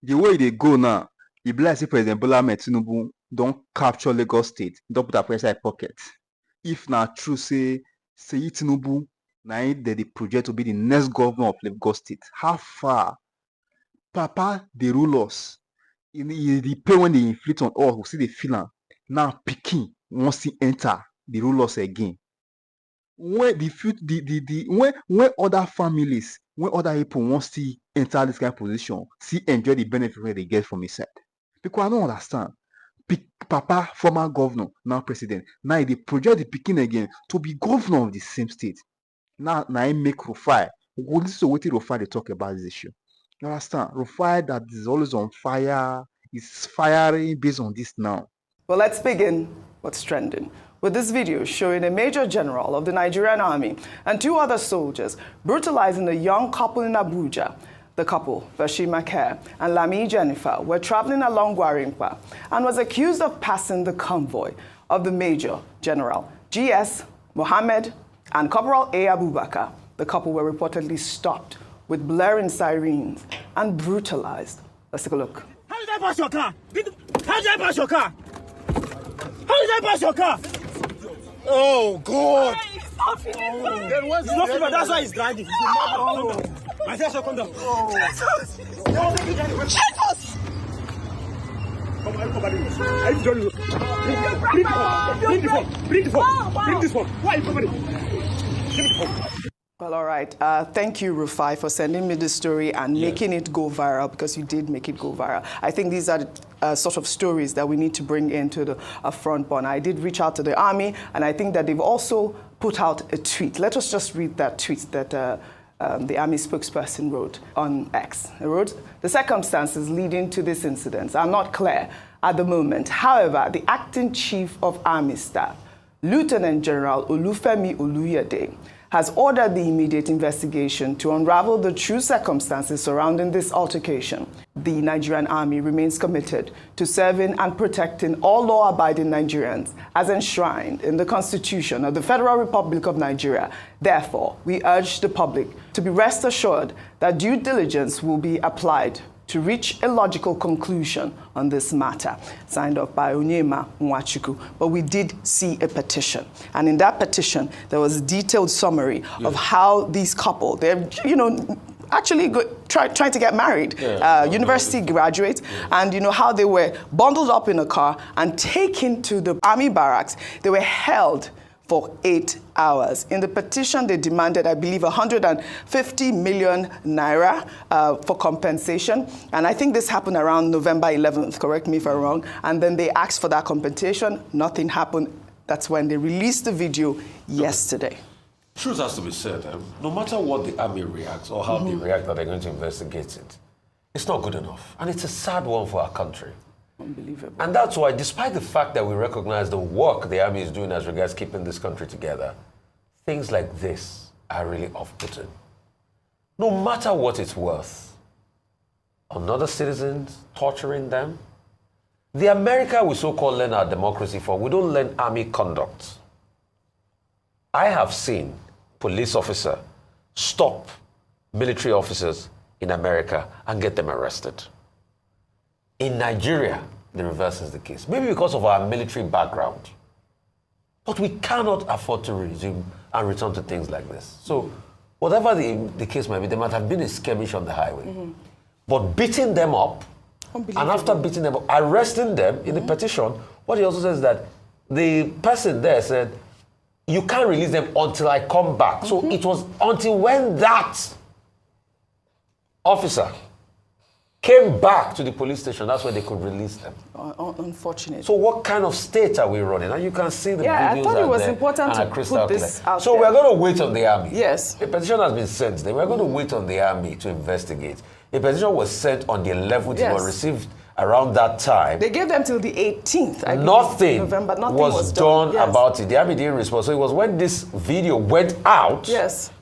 The way they go now, e be like say President Bola Ahmed Tinubu don capture Lagos State, don put am for inside pocket. If na true say Seyi Tinubu na im dey project to be the next governor of Lagos State, how far Papa dey rule us? The pain when they inflict on us, we still dey feel am. Now pikin wan still enter dey rule us again. When when other families, when other people wan still enter this kind of position, still enjoy the benefit wey they get from inside. Because I don't understand. Papa, former governor, now president, now he dey project the pikin again to be governor of the same state. Now he make Rufai. We listen to wetin Rufai dey talk about this issue. You understand? Rufai that is always on fire, is firing based on this now. Well, let's begin what's trending with this video showing a major general of the Nigerian army and 2 other soldiers brutalizing a young couple in Abuja. The couple, Bashima Care and Lami Jennifer, were traveling along Gwarimpa and was accused of passing the convoy of the Major General G.S. Mohammed and Corporal A. Abubakar. The couple were reportedly stopped with blaring sirens and brutalized. Let's take a look. How did I pass your car? How did I pass your car? How did I pass your car? Oh, God. It's not fever. It's not fever. That's why he's dragging. My sister, come down. Jesus! Are you joining us? Bring the phone. Bring this phone. Why are you covering? Give me the phone. Well, all right. Thank you, Rufai, for sending me this story and making it go viral, because you did make it go viral. I think these are the sort of stories that we need to bring into the front burner. I did reach out to the army, and I think that they've also put out a tweet. Let us just read that tweet that the army spokesperson wrote on X. He wrote, "The circumstances leading to this incident are not clear at the moment. However, the acting chief of army staff, Lieutenant General Olufemi Oluyede, has ordered the immediate investigation to unravel the true circumstances surrounding this altercation. The Nigerian army remains committed to serving and protecting all law-abiding Nigerians as enshrined in the Constitution of the Federal Republic of Nigeria. Therefore, we urge the public to be rest assured that due diligence will be applied to reach a logical conclusion on this matter." Signed off by Onyema Nwachuku. But we did see a petition. And in that petition, there was a detailed summary of how these couple, they're, actually trying to get married, university graduates, and how they were bundled up in a car and taken to the army barracks. They were held for 8 hours. In the petition, they demanded, I believe, 150 million naira for compensation. And I think this happened around November 11th, correct me if I'm wrong. And then they asked for that compensation. Nothing happened. That's when they released the video yesterday. Truth has to be said. No matter what the army reacts or how they react that they're going to investigate it, it's not good enough. And it's a sad one for our country. Unbelievable. And that's why, despite the fact that we recognize the work the army is doing as regards keeping this country together, things like this are really off-putting. No matter what it's worth, another citizens torturing them. The America we so-called learn our democracy for, we don't learn army conduct. I have seen police officer stop military officers in America and get them arrested. In Nigeria, the reverse is the case. Maybe because of our military background. But we cannot afford to resume and return to things like this. So whatever the case might be, there might have been a skirmish on the highway. But beating them up, and after beating them up, arresting them in the petition, what he also says is that the person there said, you can't release them until I come back. So it was until when that officer came back to the police station, that's when they could release them. Unfortunate. So what kind of state are we running? And you can see the videos I thought it was there important to put this out So there. we're going to wait on the army. Yes. A petition has been sent. Then we're going to wait on the army to investigate. A petition was sent on the 11th. It was received around that time. They gave them till the 18th. I Nothing, November. Nothing was done about it. The army didn't respond. So it was when this video went out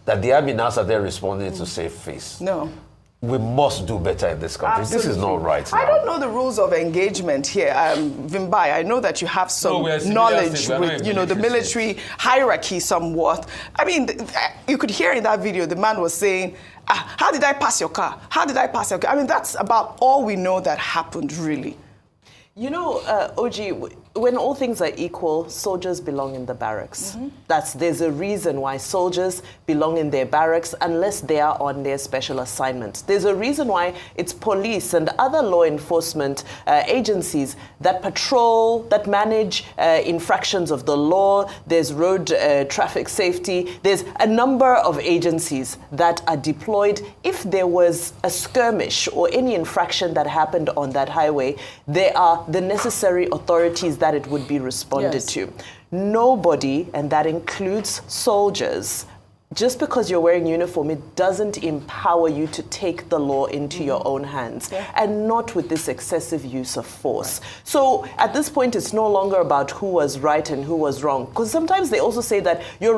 that the army now started responding to save face. No. We must do better in this country. Absolutely. This is not right now. I don't know the rules of engagement here. Vimbai, I know that you have some knowledge with, the military hierarchy somewhat. I mean, you could hear in that video, the man was saying, how did I pass your car? How did I pass your car? I mean, that's about all we know that happened, really. You know, OG, when all things are equal, soldiers belong in the barracks. There's a reason why soldiers belong in their barracks unless they are on their special assignment. There's a reason why it's police and other law enforcement agencies that patrol, that manage infractions of the law. There's road traffic safety. There's a number of agencies that are deployed. If there was a skirmish or any infraction that happened on that highway, there are the necessary authorities that it would be responded to. Nobody, and that includes soldiers, just because you're wearing uniform, it doesn't empower you to take the law into your own hands, and not with this excessive use of force. So at this point, it's no longer about who was right and who was wrong, because sometimes they also say that your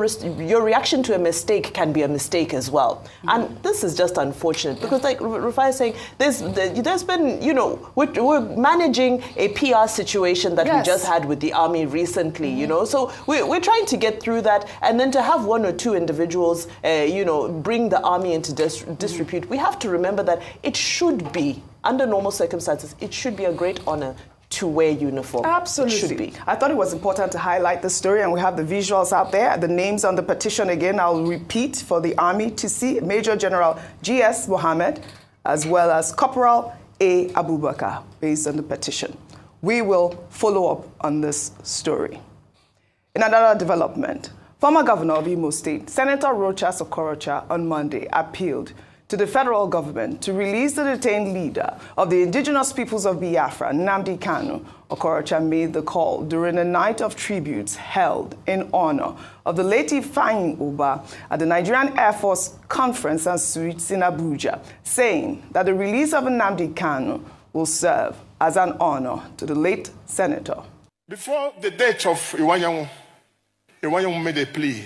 reaction to a mistake can be a mistake as well. And this is just unfortunate, because like Rufai is saying, there's been, you know, we're managing a PR situation that we just had with the army recently, you know, so we're trying to get through that, and then to have one or two individuals you know, bring the army into disrepute. We have to remember that it should be, under normal circumstances, it should be a great honor to wear uniform. Absolutely. It should be. I thought it was important to highlight the story, and we have the visuals out there. The names on the petition again, I'll repeat for the army to see: Major General G.S. Mohammed, as well as Corporal A. Abubakar, based on the petition. We will follow up on this story. In another development, former governor of Imo State, Senator Rochas Okorocha, on Monday appealed to the federal government to release the detained leader of the indigenous peoples of Biafra, Nnamdi Kanu. Okorocha made the call during a night of tributes held in honor of the late Ifeanyi Uba at the Nigerian Air Force Conference and Suites in Abuja, saying that the release of Nnamdi Kanu will serve as an honor to the late senator. Before the death of Iwanyanwu made a plea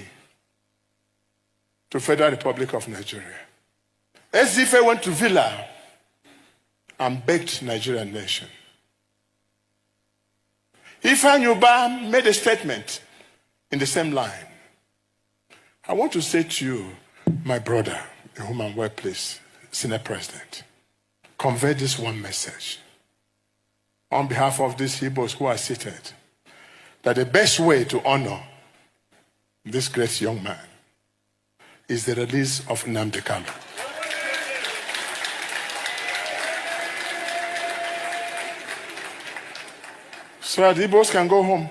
to Federal Republic of Nigeria. Ezife went to Villa and begged Nigerian nation. Ifeanyi Uba made a statement in the same line. I want to say to you, my brother, in whom I'm well pleased, Senate President, convey this one message on behalf of these Igbos who are seated, that the best way to honor this great young man is the release of Nnamdi Kanu. So that the Igbos can go home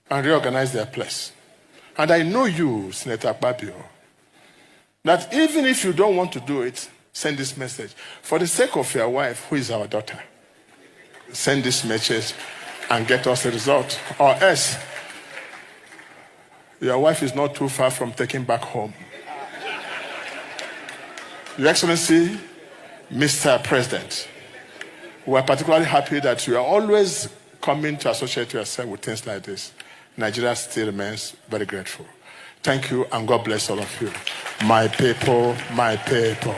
and reorganize their place. And I know you, Senator Akpabio, that even if you don't want to do it, send this message. For the sake of your wife, who is our daughter, send this message and get us a result. Or else, your wife is not too far from taking back home. Your Excellency, Mr. President, we are particularly happy that you are always coming to associate yourself with things like this. Nigeria still remains very grateful. Thank you, and God bless all of you. My people, my people.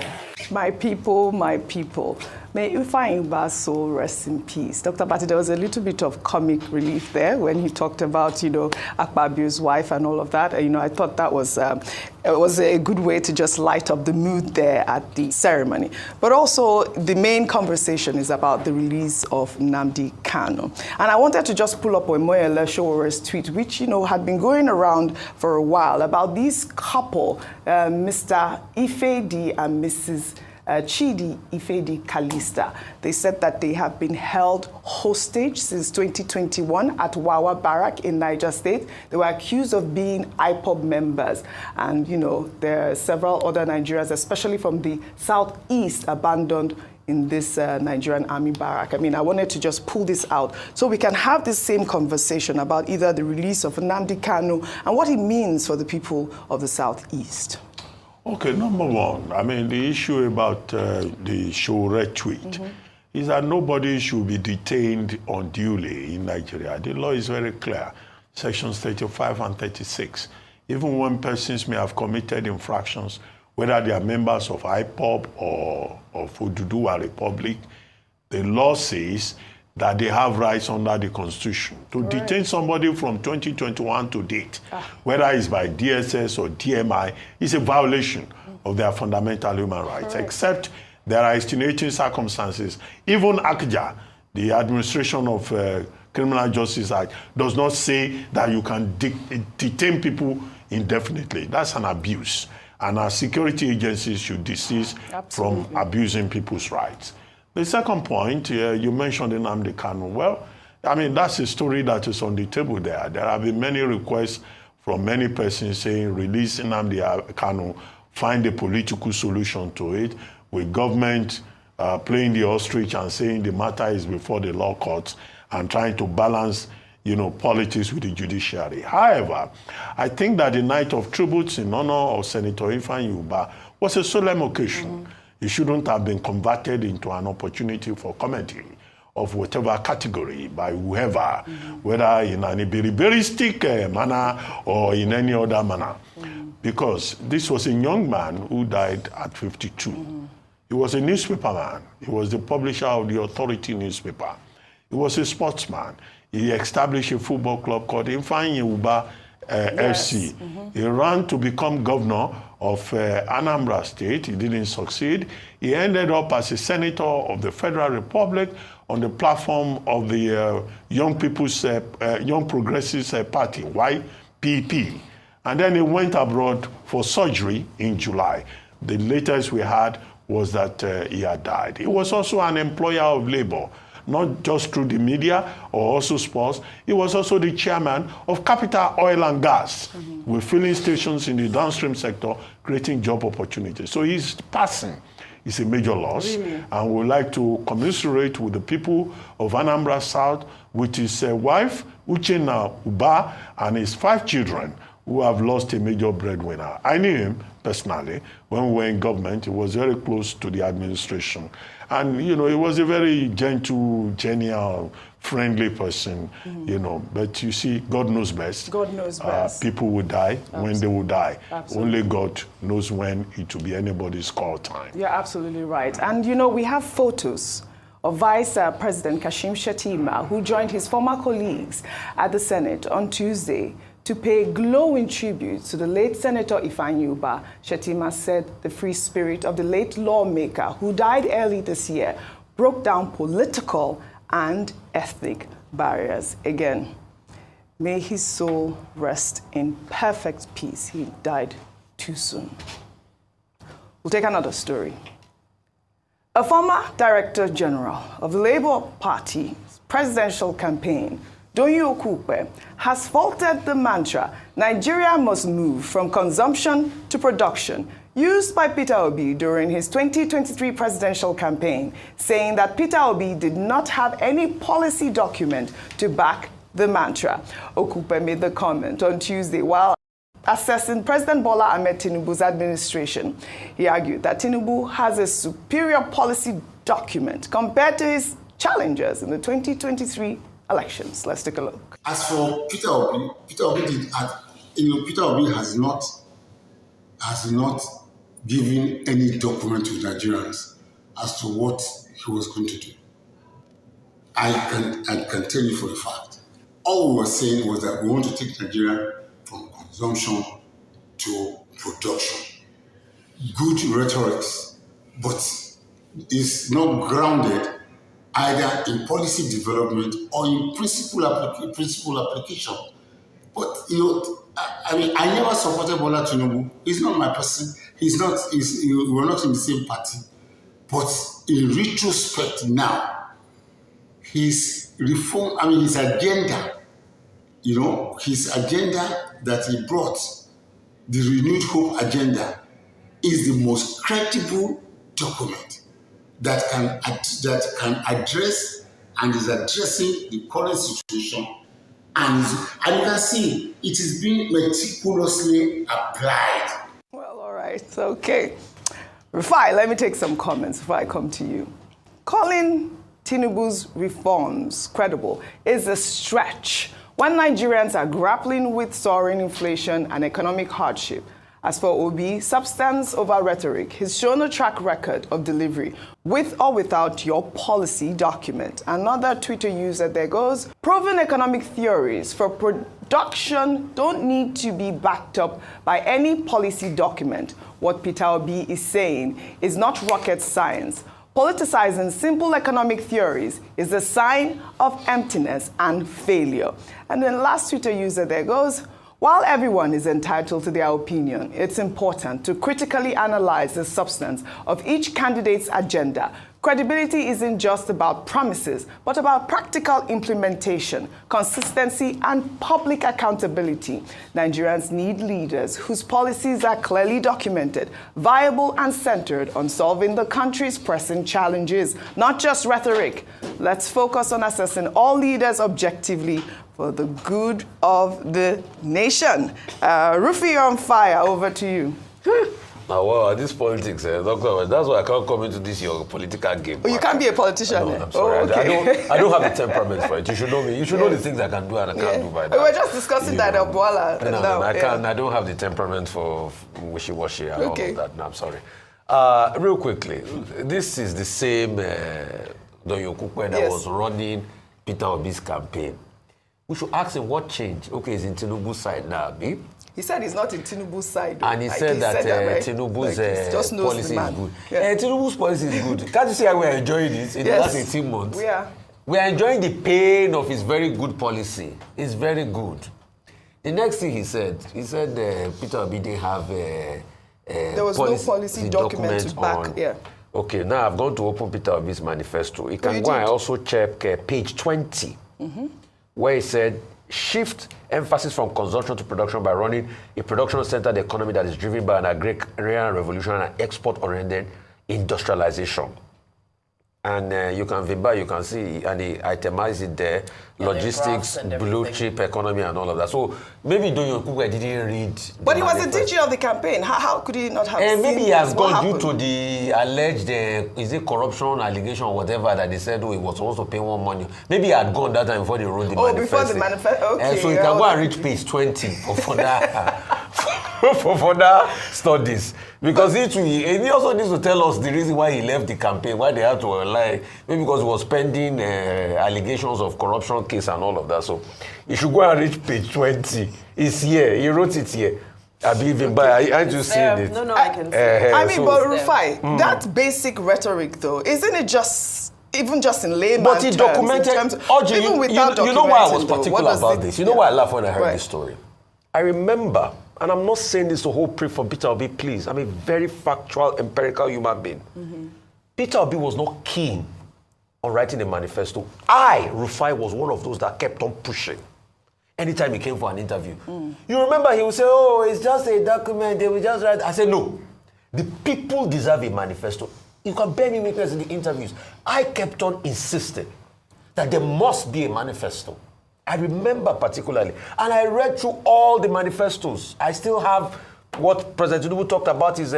My people, my people. May Ifeanyi Uba's soul rest in peace. Dr. Bati, there was a little bit of comic relief there when he talked about, you know, Akpabio's wife and all of that. You know, I thought that was a good way to just light up the mood there at the ceremony. But also, the main conversation is about the release of Nnamdi Kanu. And I wanted to just pull up Omoyele Showore's tweet, which, you know, had been going around for a while, about this couple, Mr. Ifedi and Mrs. Chidi Ifedi Kalista. They said that they have been held hostage since 2021 at Wawa Barrack in Niger State. They were accused of being IPOB members. And, you know, there are several other Nigerians, especially from the southeast, abandoned in this Nigerian army barrack. I mean, I wanted to just pull this out so we can have this same conversation about either the release of Nnamdi Kanu and what it means for the people of the southeast. Okay, number one, I mean, the issue about the Showore tweet is that nobody should be detained unduly in Nigeria. The law is very clear, sections 35 and 36. Even when persons may have committed infractions, whether they are members of IPOB or of Oduduwa Republic, the law says that they have rights under the Constitution. To detain somebody from 2021 to date, whether it's by DSS or DMI, is a violation of their fundamental human rights, except there are extenuating circumstances. Even ACJA, the Administration of Criminal Justice Act, does not say that you can detain people indefinitely. That's an abuse. And our security agencies should desist from abusing people's rights. The second point, you mentioned Nnamdi Kanu. Well, I mean, that's a story that is on the table there. There have been many requests from many persons saying, release Nnamdi Kanu, find a political solution to it, with government playing the ostrich and saying the matter is before the law courts and trying to balance, politics with the judiciary. However, I think that the night of tributes in honor of Senator Ifeanyi Ubah was a solemn occasion. It shouldn't have been converted into an opportunity for commentary of whatever category by whoever, whether in an iberiberistic manner or in any other manner. Because this was a young man who died at 52. He was a newspaperman. He was the publisher of the Authority newspaper. He was a sportsman. He established a football club called Ifeanyi Ubah FC. He ran to become governor of Anambra State. He didn't succeed. He ended up as a senator of the Federal Republic on the platform of the Young Progressives Party, YPP. And then he went abroad for surgery in July. The latest we had was that he had died. He was also an employer of labor, not just through the media or also sports. He was also the chairman of Capital Oil and Gas, with filling stations in the downstream sector, creating job opportunities. So his passing is a major loss. And we would like to commiserate with the people of Anambra South, with his wife, Uchenna Ubah, and his 5 children, who have lost a major breadwinner. I knew him personally when we were in government. He was very close to the administration. And, he was a very gentle, genial, friendly person, But you see, God knows best. God knows best. People will die when they will die. Only God knows when it will be anybody's call time. You're absolutely right. And, we have photos of Vice President Kashim Shettima, who joined his former colleagues at the Senate on Tuesday to pay glowing tribute to the late Senator Ifeanyi Ubah. Shettima said the free spirit of the late lawmaker, who died early this year, broke down political and ethnic barriers. Again, may his soul rest in perfect peace. He died too soon. We'll take another story. A former Director General of the Labour Party's presidential campaign, Doyin Okupe, has faulted the mantra, Nigeria must move from consumption to production, used by Peter Obi during his 2023 presidential campaign, saying that Peter Obi did not have any policy document to back the mantra. Okupe made the comment on Tuesday while assessing President Bola Ahmed Tinubu's administration. He argued that Tinubu has a superior policy document compared to his challengers in the 2023 elections. Let's take a look. As for Peter Obi, Peter Obi has not given any document to Nigerians as to what he was going to do. I can tell you for a fact. All we were saying was that we want to take Nigeria from consumption to production. Good rhetoric, but it's not grounded either in policy development or in principle application. But, I never supported Bola Tinubu. He's not my person. We're not in the same party. But in retrospect now, his reform, his agenda, his agenda that he brought, the Renewed Hope agenda, is the most credible document that can address and is addressing the current situation. And you can see it is being meticulously applied. Well, all right, okay. Rufai, let me take some comments before I come to you. Calling Tinubu's reforms credible is a stretch when Nigerians are grappling with soaring inflation and economic hardship. As for Obi, substance over rhetoric. He's shown a track record of delivery with or without your policy document. Another Twitter user there goes, proven economic theories for production don't need to be backed up by any policy document. What Peter Obi is saying is not rocket science. Politicizing simple economic theories is a sign of emptiness and failure. And then last Twitter user there goes, while everyone is entitled to their opinion, it's important to critically analyze the substance of each candidate's agenda. Credibility isn't just about promises, but about practical implementation, consistency, and public accountability. Nigerians need leaders whose policies are clearly documented, viable, and centered on solving the country's pressing challenges, not just rhetoric. Let's focus on assessing all leaders objectively for the good of the nation. Rufai, you're on fire. Over to you. Now, well, this politics, Doctor, that's why I can't come into this your political game. Oh, you can't be a politician. No, I'm sorry. Oh, okay. I don't have the temperament for it. You should know me. You should know the things I can do and I can't do by that. We were just discussing that at Boala. No, I can't. I don't have the temperament for wishy-washy and all of that. No, I'm sorry. Real quickly, this is the same Donyo Kukwe that was running Peter Obi's campaign. We should ask him what changed. Okay, he's in Tinubu's side now, Abi. He said he's not in Tinubu's side. And he said that Tinubu's policy is good. Yeah. Tinubu's policy is good. Can't you see how we're enjoying this in the last 18 months? We are enjoying the pain of his very good policy. It's very good. The next thing he said Peter Obi didn't have there was no policy document to back. Yeah. Okay, now I've gone to open Peter Obi's manifesto. You can go and also check page 20. Where he said, shift emphasis from consumption to production by running a production-centered economy that is driven by an agrarian revolution and export-oriented industrialization. And you can see, and he itemized it there, logistics, blue chip economy, and all of that. So maybe Donyo Kukwe didn't read. But he was the DG of the campaign. How could he not have seen maybe he has gone due to the alleged, is it corruption allegation or whatever that they said, he was supposed to pay more money. Maybe he had gone that time before they wrote the manifesto. Before the manifesto, okay. So you can go and reach page 20 for that. for further studies, because he also needs to tell us the reason why he left the campaign, why they had to lie, maybe because he was pending allegations of corruption case and all of that. So you should go and reach page 20. It's here. He wrote it here. I believe him, but I just seen it. No, I can see but Rufai, that basic rhetoric though, isn't it just even just in layman terms? But he documented. Even without you know why I was particular about this? You know why I laughed when I heard this story? I remember. And I'm not saying this to hold proof for Peter Obi, please. I'm a very factual, empirical human being. Peter Obi was not keen on writing a manifesto. Rufai, was one of those that kept on pushing. Anytime he came for an interview. You remember he would say, oh, it's just a document, they will just write. I said, no. The people deserve a manifesto. You can bear me witness in the interviews. I kept on insisting that there must be a manifesto. I remember particularly, and I read through all the manifestos. I still have what President Tinubu talked about is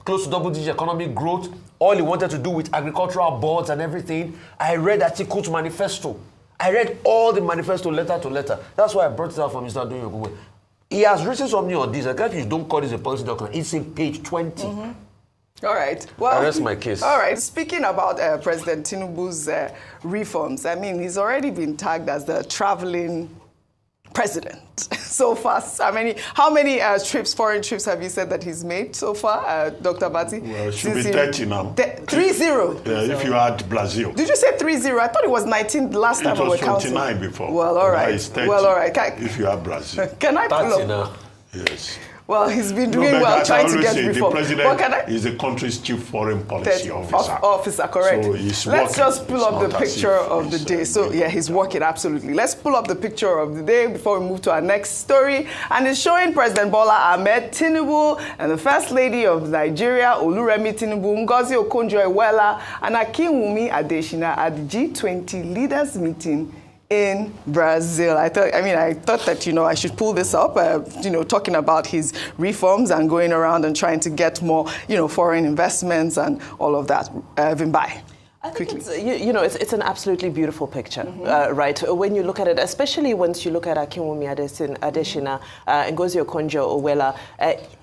close to double-digit economic growth, all he wanted to do with agricultural boards and everything. I read Atiku's manifesto. I read all the manifesto letter to letter. That's why I brought it out for Mr. Donyo Kukwe. He has written something on this. I guess you don't call this a policy document. It's in page 20. All right. Well, I rest my case. All right. Speaking about President Tinubu's reforms, I mean, he's already been tagged as the traveling president so far. How many foreign trips have you said that he's made so far, Dr. Bati? Well, it should be 30 now. 3-0? Yeah, if you add Brazil. Did you say 3-0? I thought it was 19 last time we were counting. It was 29 before. Well, all right. It's 30 well, all right. if you add Brazil. Can I pull 30 up? now. Yes. Well, he's been doing well trying to get reform. The president is the country's chief foreign policy officer. Correct. So he's Let's just pull up the not as picture if of the he's, day. So, yeah, he's working, absolutely. Let's pull up the picture of the day before we move to our next story. And it's showing President Bola Ahmed Tinubu and the First Lady of Nigeria, Oluremi Tinubu, Ngozi Okonjo-Iweala, and Akinwumi Adesina at the G20 leaders meeting in Brazil. I thought that, I should pull this up, talking about his reforms and going around and trying to get more, foreign investments and all of that. Vimbai. I think it's an absolutely beautiful picture, right? When you look at it, especially once you look at Akinwumi Adesina, Ngozi Okonjo-Iweala,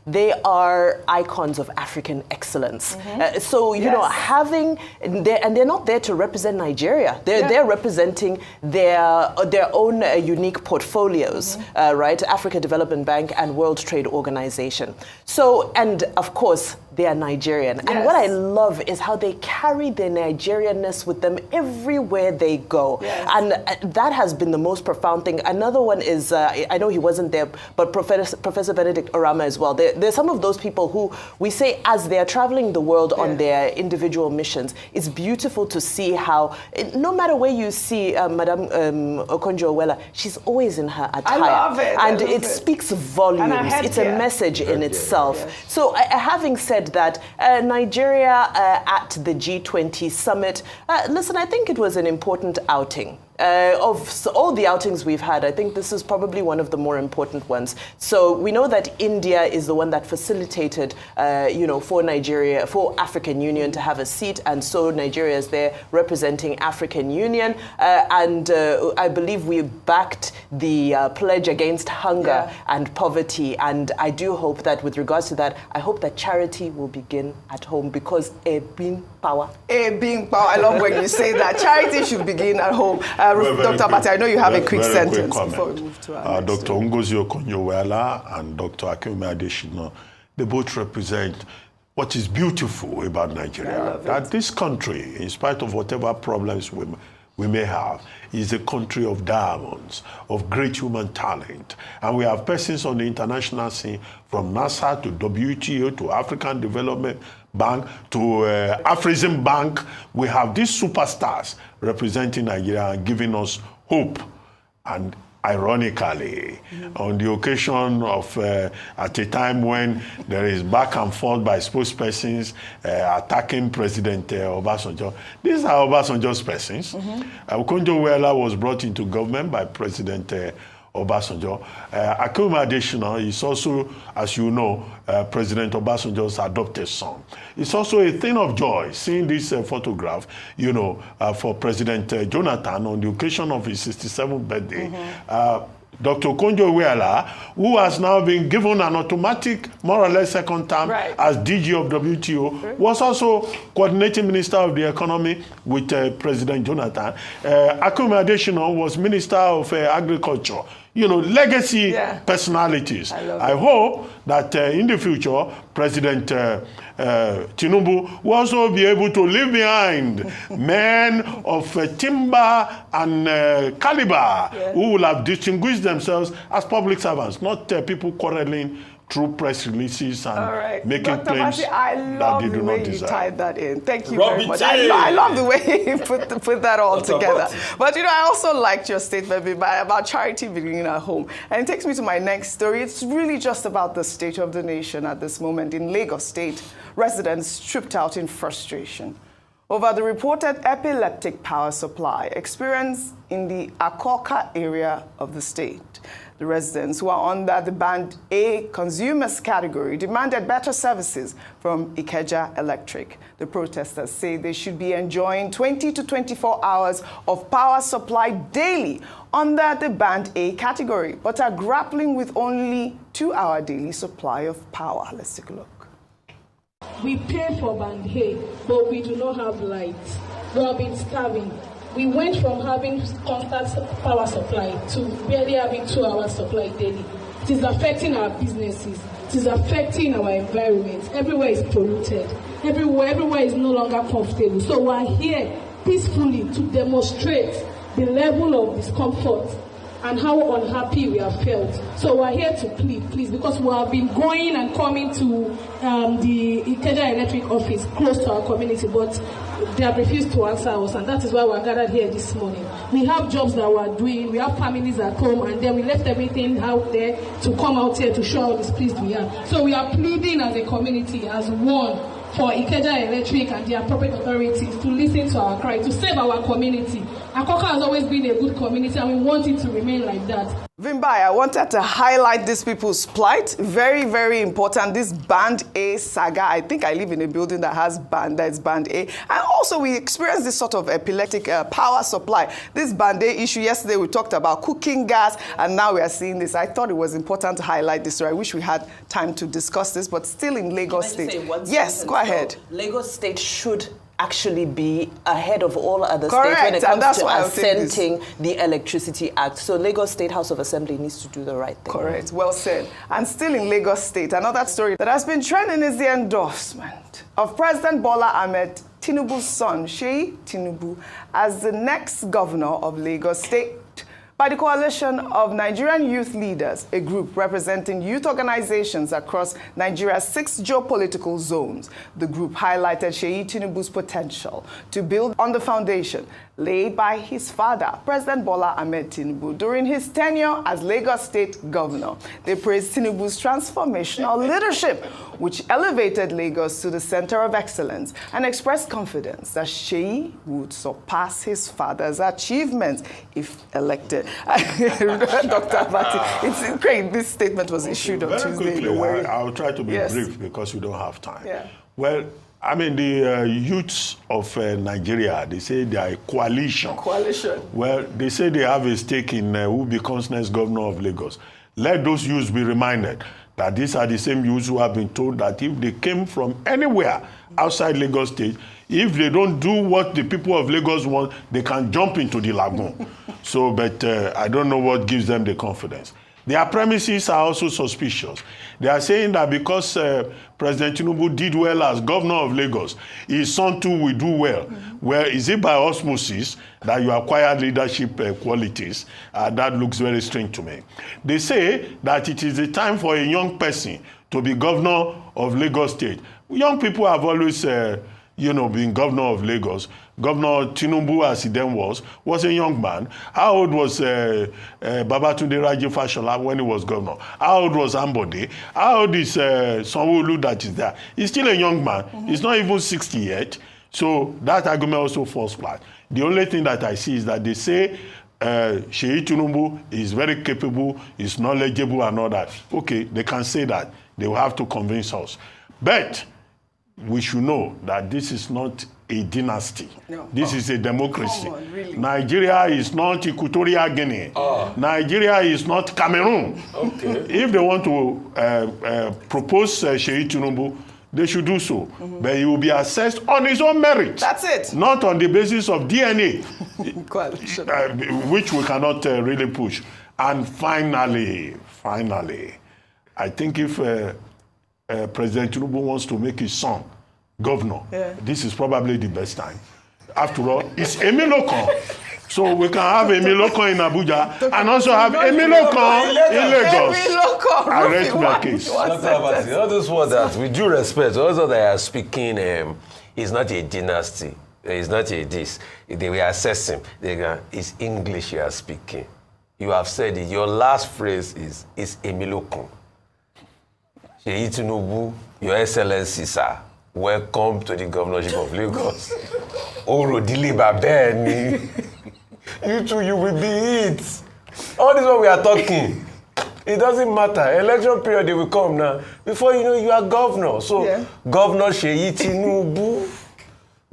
they are icons of African excellence. So, you know, and they're not there to represent Nigeria. They're representing their own unique portfolios, right? Africa Development Bank and World Trade Organization. So, and of course, they are Nigerian. And what I love is how they carry their Nigerianness with them everywhere they go. And that has been the most profound thing. Another one is, I know he wasn't there, but Professor Benedict Orama as well. There's some of those people who we say as they're traveling the world on their individual missions, it's beautiful to see how, no matter where you see Madame Okonjo-Iweala, she's always in her attire. I love it. And it speaks volumes. It's a message in itself. So having said that, Nigeria at the G20 summit, listen, I think it was an important outing. Of all the outings we've had, I think this is probably one of the more important ones. So we know that India is the one that facilitated, you know, for Nigeria, for African Union to have a seat, and so Nigeria is there representing African Union. And I believe we backed the pledge against hunger and poverty. And I do hope that with regards to that, I hope that charity will begin at home, because a being power. A being power. I love when you say that. Charity should begin at home. Dr. Bati, I know you have a quick sentence before we move to our Dr. Ngozi Okonjo-Iweala and Dr. Akinwumi Adesina, they both represent what is beautiful about Nigeria. That this country, in spite of whatever problems we may have, is a country of diamonds, of great human talent. And we have persons on the international scene, from NASA to WTO to African Development Bank to Afrexim Bank. We have these superstars representing Nigeria and giving us hope. And ironically, on the occasion of, at a time when there is back and forth by spokespersons attacking President Obasanjo, these are Obasanjo's persons. Okonjo-Iweala was brought into government by President Obasanjo. Akinwumi Adesina is also, as you know, President Obasanjo's adopted son. It's also a thing of joy seeing this photograph, you know, for President Jonathan on the occasion of his 67th birthday. Dr. Okonjo-Iweala, who has now been given an automatic, more or less second term as DG of WTO, was also coordinating Minister of the Economy with President Jonathan. Akinwumi Adesina was Minister of Agriculture. You know, legacy personalities. I hope that in the future, President Tinubu will also be able to leave behind men of timber and caliber who will have distinguished themselves as public servants, not people quarreling through press releases and making claims that they do not deserve. You tied that in. Thank you very much. I love the way you put that all together. But, you know, I also liked your statement about charity beginning at home. And it takes me to my next story. It's really just about the state of the nation at this moment. In Lagos State, residents tripped out in frustration over the reported epileptic power supply experienced in the Akoka area of the state. The residents, who are under the Band A consumers category, demanded better services from Ikeja Electric. The protesters say they should be enjoying 20 to 24 hours of power supply daily under the Band A category, but are grappling with only 2-hour daily supply of power. Let's take a look. We pay for Band A, but we do not have lights. We have been starving. We went from having constant power supply to barely having 2-hour supply daily. It is affecting our businesses. It is affecting our environment. Everywhere is polluted. Everywhere is no longer comfortable. So we are here peacefully to demonstrate the level of discomfort and how unhappy we have felt. So we're here to plead, please, because we have been going and coming to the Ikeja Electric office close to our community, but they have refused to answer us, and that is why we're gathered here this morning. We have jobs that we're doing, we have families at home, and then we left everything out there to come out here to show how displeased we are. So we are pleading as a community, as one, for Ikeja Electric and the appropriate authorities to listen to our cry, to save our community. Akoka has always been a good community, and we want it to remain like that. Vimbai, I wanted to highlight these people's plight. Very, very important. This Band A saga. I think I live in a building that has that's Band A. And also we experienced this sort of epileptic power supply. This Band A issue, yesterday we talked about cooking gas, and now we are seeing this. I thought it was important to highlight this, so I wish we had time to discuss this, but still in Lagos State. Yes, go ahead. Lagos State should actually be ahead of all other Correct, states when it comes and that's to why assenting the Electricity Act. So Lagos State House of Assembly needs to do the right thing. Correct, well said. And still in Lagos State, another story that has been trending is the endorsement of President Bola Ahmed Tinubu's son, Seyi Tinubu, as the next governor of Lagos State by the coalition of Nigerian youth leaders, a group representing youth organizations across Nigeria's 6 geopolitical zones. The group highlighted Seyi Tinubu's potential to build on the foundation laid by his father, President Bola Ahmed Tinubu, during his tenure as Lagos State governor. They praised Tinubu's transformational leadership, which elevated Lagos to the center of excellence, and expressed confidence that Seyi would surpass his father's achievements if elected. Dr. Abati, it's great. This statement was issued on Tuesday. Quickly, I'll try to be brief because we don't have time. Yeah. Well, I mean, the youths of Nigeria, they say they are a coalition. Coalition. Well, they say they have a stake in who becomes next governor of Lagos. Let those youths be reminded that these are the same youths who have been told that if they came from anywhere outside Lagos State, if they don't do what the people of Lagos want, they can jump into the lagoon. So, but I don't know what gives them the confidence. Their premises are also suspicious. They are saying that because President Tinubu did well as governor of Lagos, his son too will do well. Well, is it by osmosis that you acquire leadership qualities? That looks very strange to me. They say that it is the time for a young person to be governor of Lagos State. Young people have always been governor of Lagos. Governor Tinubu, as he then was a young man. How old was Babatunde Raji Fashola when he was governor? How old was Ambode? How old is Sanwo-Olu that is there? He's still a young man. He's not even 60 yet. So that argument also falls flat. The only thing that I see is that they say Seyi Tinubu is very capable, is knowledgeable and all that. Okay, they can say that. They will have to convince us. But we should know that this is not a dynasty. No. This is a democracy. On, really? Nigeria is not Equatorial Guinea. Nigeria is not Cameroon. Okay. If they want to propose Seyi Tinubu, they should do so. But he will be assessed on his own merit. That's it. Not on the basis of DNA, which we cannot really push. And finally, I think if President Tinubu wants to make his son governor, this is probably the best time. After all, it's Emilokon. So we can have Emilokon in Abuja and also have Emilokon in Lagos. I rest my case. Dr. Abati, all those words that, with due respect, also they are speaking, is not a dynasty. It's not a this. They will assess him. It's English you are speaking. You have said it. Your last phrase is Emilokon. Seyi Tinubu, Your Excellency, sir, welcome to the governorship of Lagos. Orodili Babeni. You two, you will be it. All this what we are talking. It doesn't matter. Election period, they will come now. Before you know, you are governor. So, Governor Seyi Tinubu.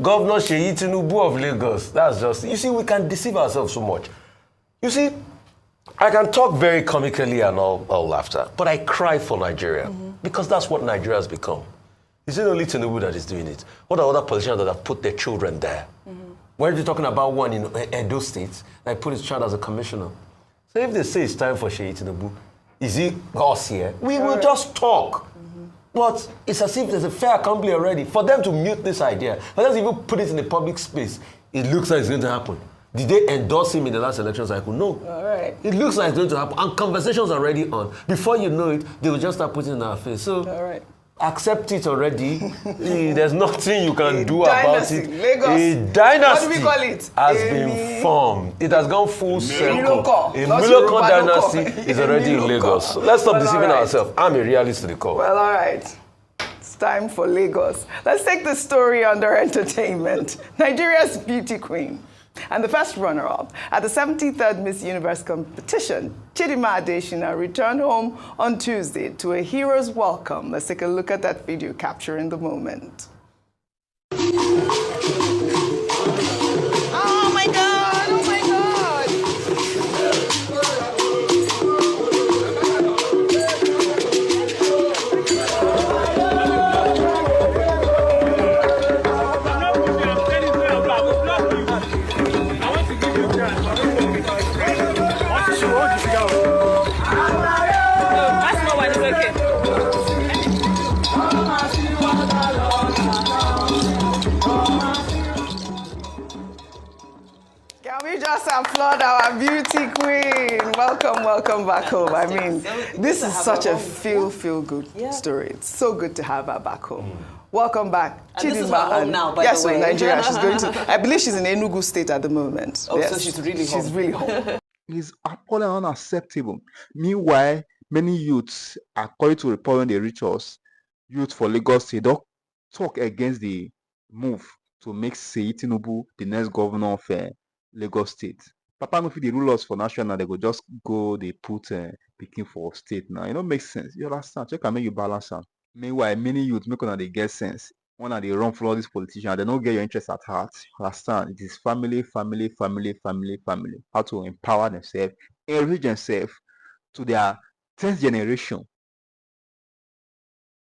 Governor Seyi Tinubu of Lagos. That's just, you see, we can deceive ourselves so much. You see, I can talk very comically and all laughter, but I cry for Nigeria because that's what Nigeria has become. Is it only Tinubu that is doing it? What are other politicians that have put their children there? We're talking about one in Edo State that put his child as a commissioner. So if they say it's time for Seyi Tinubu, is it us here? We will just talk. But it's as if there's a fair assembly already. For them to mute this idea, for them to even put it in the public space, it looks like it's going to happen. Did they endorse him in the last election cycle? No. All right. It looks like it's going to happen. And conversations are already on. Before you know it, they will just start putting it in our face. So accept it already. There's nothing you can do about it. Lagos. A dynasty, what do we call it? Has been formed. It has gone full circle. A Miloko dynasty is already in Lagos. So let's stop deceiving ourselves. I'm a realist to the core. Well, all right. It's time for Lagos. Let's take the story under entertainment. Nigeria's beauty queen, And the first runner-up at the 73rd Miss Universe competition, Chidima Adeshina, returned home on Tuesday to a hero's welcome. Let's take a look at that video capturing the moment. Oh my God! Oh my God! We just applaud our beauty queen. Welcome, welcome back home. I mean, this is such a feel-good story. It's so good to have her back home. Welcome back. And this is her home now, by the way. Yes, Nigeria. She's going to, I believe she's in Enugu State at the moment. Oh, yes, so she's really home. She's really home. It's appalling and unacceptable. Meanwhile, many youths, according to report when they reach us, youth for Lagos State don't talk against the move to make Seyi Tinubu the next governor of Lagos State. Papa, if they rule us for national, they go just go, they put picking for state now. It don't make sense. You understand? Check and make you balance them. Meanwhile, many youth make on they get sense. When they run for all these politicians, they don't get your interest at heart. You understand? It is family, family, family, family, family. How to empower themselves, enrich themselves to their 10th generation.